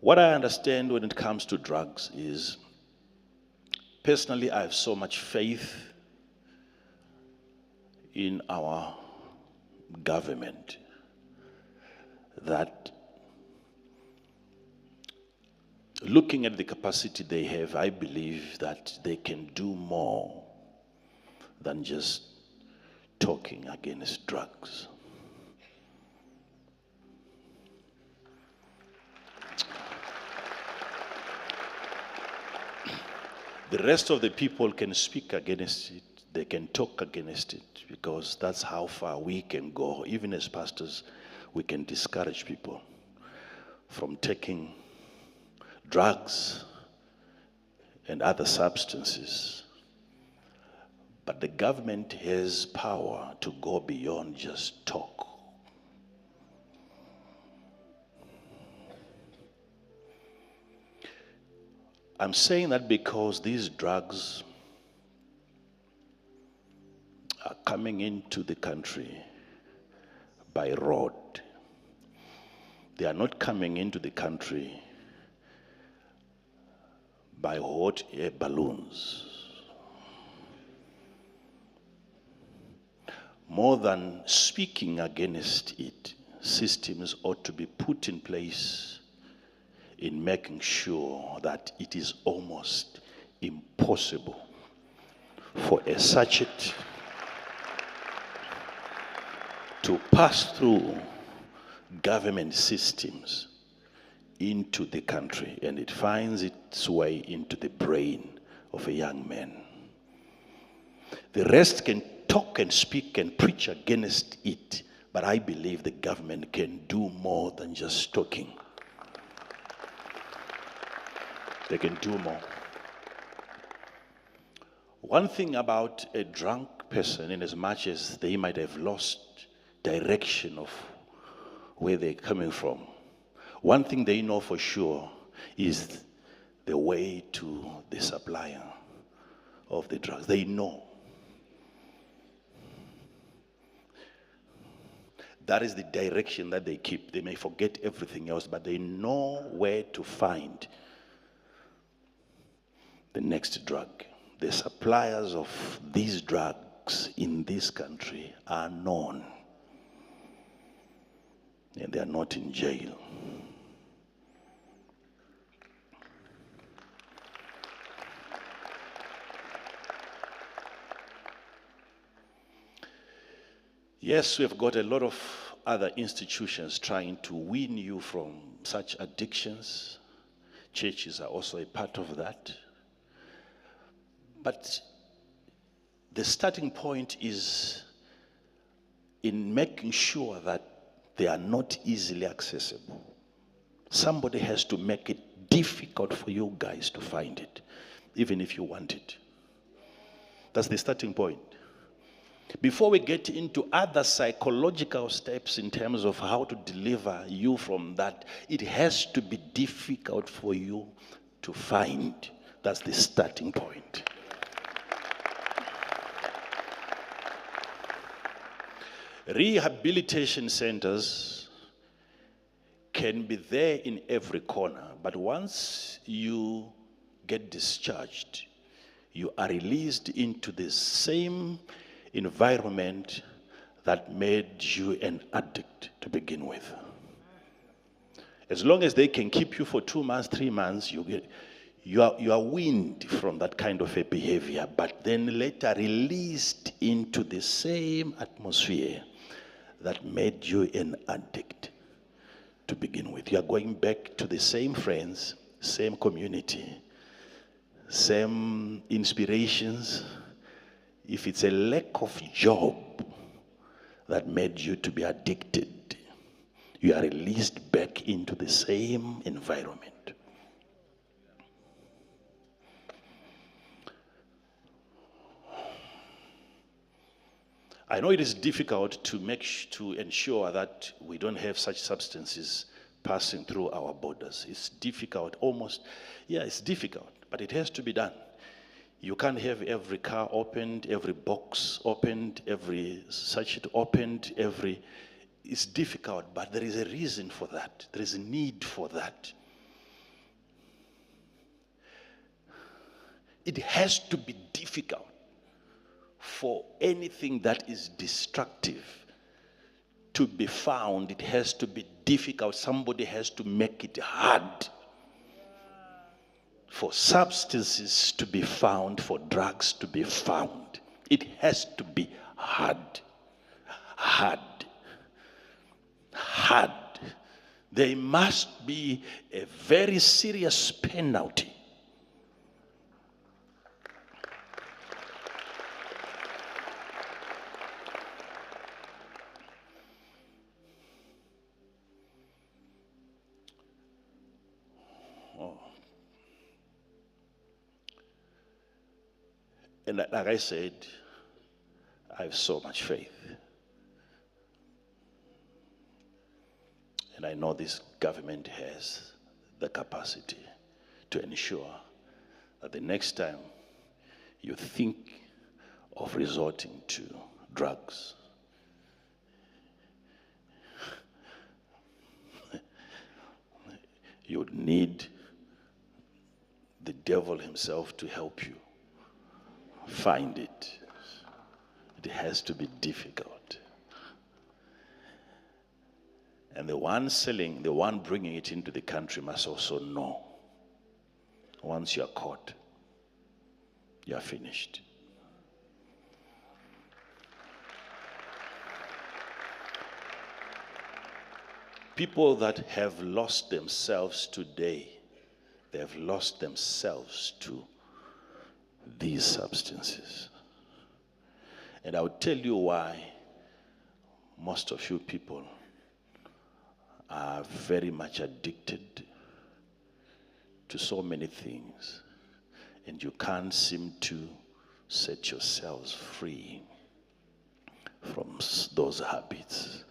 What I understand when it comes to drugs is, personally, I have so much faith in our government that, looking at the capacity they have, I believe that they can do more than just talking against drugs. The rest of the people can speak against it, they can talk against it, because that's how far we can go. Even as pastors, we can discourage people from taking drugs and other substances. But the government has power to go beyond just talk. I'm saying that because these drugs are coming into the country by road. They are not coming into the country by hot air balloons. More than speaking against it, systems ought to be put in place in making sure that it is almost impossible for a sachet to pass through government systems into the country, and it finds its way into the brain of a young man. The rest can talk and speak and preach against it, but I believe the government can do more than just talking. They can do more. One thing about a drunk person, in as much as they might have lost direction of where they're coming from, one thing they know for sure is the way to the supplier of the drugs. They know. That is the direction that they keep. They may forget everything else, but they know where to find the next drug. The suppliers of these drugs in this country are known, and they are not in jail. Yes, we've got a lot of other institutions trying to wean you from such addictions. Churches are also a part of that. But the starting point is in making sure that they are not easily accessible. Somebody has to make it difficult for you guys to find it, even if you want it. That's the starting point. Before we get into other psychological steps in terms of how to deliver you from that, it has to be difficult for you to find. That's the starting point. Rehabilitation centers can be there in every corner, but once you get discharged, you are released into the same environment that made you an addict to begin with. As long as they can keep you for 2 months, 3 months, you are weaned from that kind of a behavior, but then later released into the same atmosphere that made you an addict to begin with. You are going back to the same friends, same community, same inspirations. If it's a lack of job that made you to be addicted, you are released back into the same environment. I know it is difficult to ensure that we don't have such substances passing through our borders. It's difficult, it's difficult, but it has to be done. You can't have every car opened, every box opened, every sachet opened, it's difficult, but there is a reason for that. There is a need for that. it has to be difficult for anything that is destructive to be found. It has to be difficult. Somebody has to make it hard for substances to be found, for drugs to be found. It has to be hard. Hard. Hard. There must be a very serious penalty. And like I said, I have so much faith. And I know this government has the capacity to ensure that the next time you think of resorting to drugs, you would need the devil himself to help you find it. It has to be difficult. And the one selling, the one bringing it into the country must also know, once you are caught, you are finished. People that have lost themselves today, they have lost themselves to these substances. And I will tell you why most of you people are very much addicted to so many things, and you can't seem to set yourselves free from those habits.